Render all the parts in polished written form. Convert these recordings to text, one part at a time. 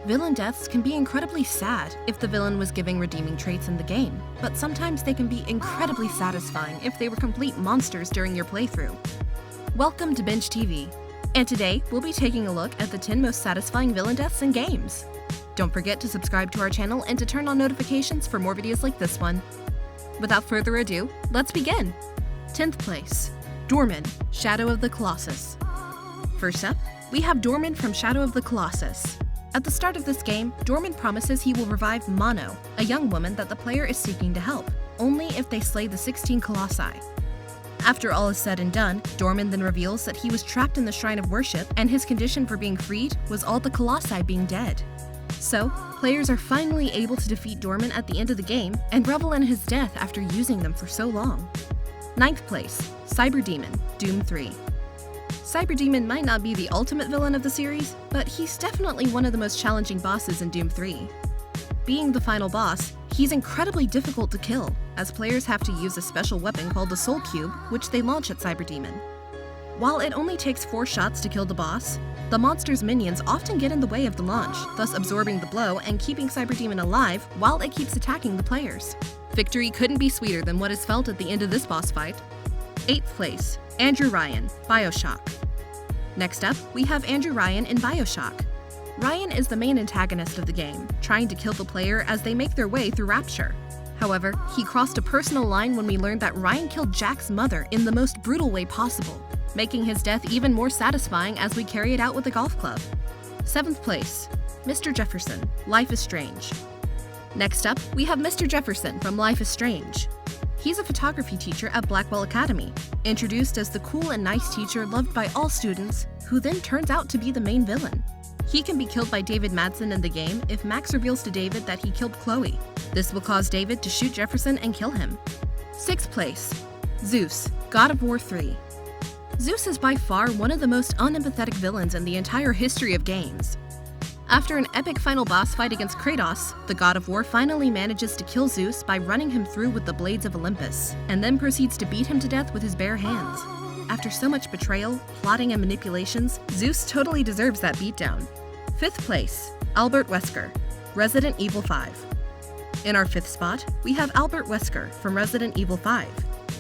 Villain deaths can be incredibly sad if the villain was giving redeeming traits in the game, but sometimes they can be incredibly satisfying if they were complete monsters during your playthrough. Welcome to Binge TV, and today we'll be taking a look at the 10 most satisfying villain deaths in games. Don't forget to subscribe to our channel and to turn on notifications for more videos like this one. Without further ado, let's begin! 10th place, Dormin, Shadow of the Colossus. First up, we have Dormin from Shadow of the Colossus. At the start of this game, Dormin promises he will revive Mono, a young woman that the player is seeking to help, only if they slay the 16 Colossi. After all is said and done, Dormin then reveals that he was trapped in the Shrine of Worship and his condition for being freed was all the Colossi being dead. So, players are finally able to defeat Dormin at the end of the game and revel in his death after using them for so long. 9th place, Cyberdemon Doom 3. Cyberdemon might not be the ultimate villain of the series, but he's definitely one of the most challenging bosses in Doom 3. Being the final boss, he's incredibly difficult to kill, as players have to use a special weapon called the Soul Cube, which they launch at Cyberdemon. While it only takes 4 shots to kill the boss, the monster's minions often get in the way of the launch, thus absorbing the blow and keeping Cyberdemon alive while it keeps attacking the players. Victory couldn't be sweeter than what is felt at the end of this boss fight. 8th place, Andrew Ryan, Bioshock. Next up, we have Andrew Ryan in Bioshock. Ryan is the main antagonist of the game, trying to kill the player as they make their way through Rapture. However, he crossed a personal line when we learned that Ryan killed Jack's mother in the most brutal way possible, making his death even more satisfying as we carry it out with a golf club. 7th place, Mr. Jefferson, Life is Strange. Next up, we have Mr. Jefferson from Life is Strange. He's a photography teacher at Blackwell Academy, introduced as the cool and nice teacher loved by all students, who then turns out to be the main villain. He can be killed by David Madsen in the game if Max reveals to David that he killed Chloe. This will cause David to shoot Jefferson and kill him. 6th place, Zeus God of War 3. Zeus is by far one of the most unempathetic villains in the entire history of games. After an epic final boss fight against Kratos, the God of War finally manages to kill Zeus by running him through with the blades of Olympus, and then proceeds to beat him to death with his bare hands. After so much betrayal, plotting, and manipulations, Zeus totally deserves that beatdown. 5th place, Albert Weissker, Resident Evil 5. In our 5th spot, we have Albert Weissker from Resident Evil 5.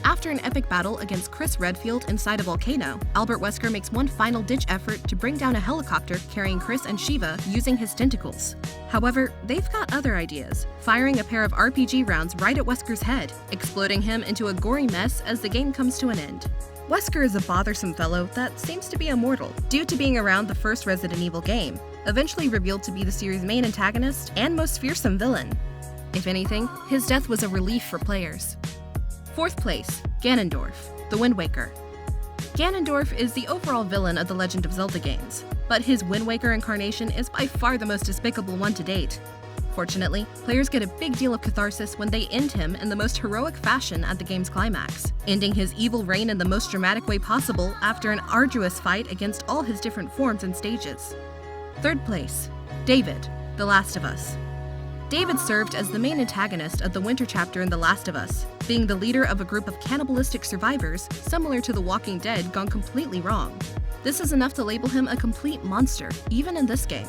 After an epic battle against Chris Redfield inside a volcano, Albert Weissker makes one final-ditch effort to bring down a helicopter carrying Chris and Shiva using his tentacles. However, they've got other ideas, firing a pair of RPG rounds right at Weisker's head, exploding him into a gory mess as the game comes to an end. Weissker is a bothersome fellow that seems to be immortal due to being around the first Resident Evil game, eventually revealed to be the series' main antagonist and most fearsome villain. If anything, his death was a relief for players. 4th place, Ganondorf, the Wind Waker. Ganondorf is the overall villain of the Legend of Zelda games, but his Wind Waker incarnation is by far the most despicable one to date. Fortunately, players get a big deal of catharsis when they end him in the most heroic fashion at the game's climax, ending his evil reign in the most dramatic way possible after an arduous fight against all his different forms and stages. 3rd place, David, The Last of Us. David served as the main antagonist of the Winter chapter in The Last of Us, being the leader of a group of cannibalistic survivors similar to The Walking Dead gone completely wrong. This is enough to label him a complete monster, even in this game.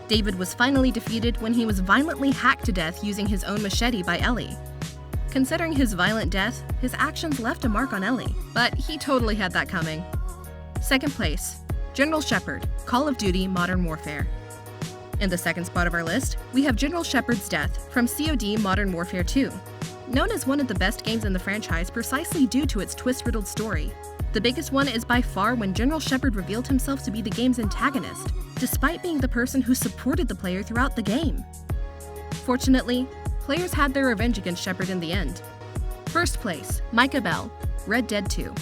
David was finally defeated when he was violently hacked to death using his own machete by Ellie. Considering his violent death, his actions left a mark on Ellie, but he totally had that coming. 2nd place, General Shepard, Call of Duty Modern Warfare. In the 2nd spot of our list, we have General Shepard's death from COD Modern Warfare 2. Known as one of the best games in the franchise precisely due to its twist-riddled story, the biggest one is by far when General Shepard revealed himself to be the game's antagonist, despite being the person who supported the player throughout the game. Fortunately, players had their revenge against Shepard in the end. 1st place, Micah Bell, Red Dead 2.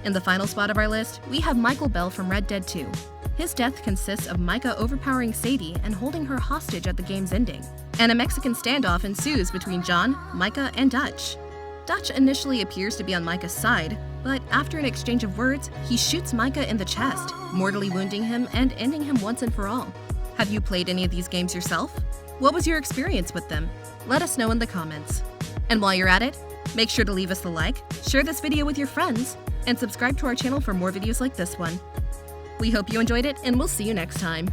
In the final spot of our list, we have Michael Bell from Red Dead 2. His death consists of Micah overpowering Sadie and holding her hostage at the game's ending, and a Mexican standoff ensues between John, Micah, and Dutch. Dutch initially appears to be on Micah's side, but after an exchange of words, he shoots Micah in the chest, mortally wounding him and ending him once and for all. Have you played any of these games yourself? What was your experience with them? Let us know in the comments. And while you're at it, make sure to leave us a like, share this video with your friends, and subscribe to our channel for more videos like this one. We hope you enjoyed it, and we'll see you next time.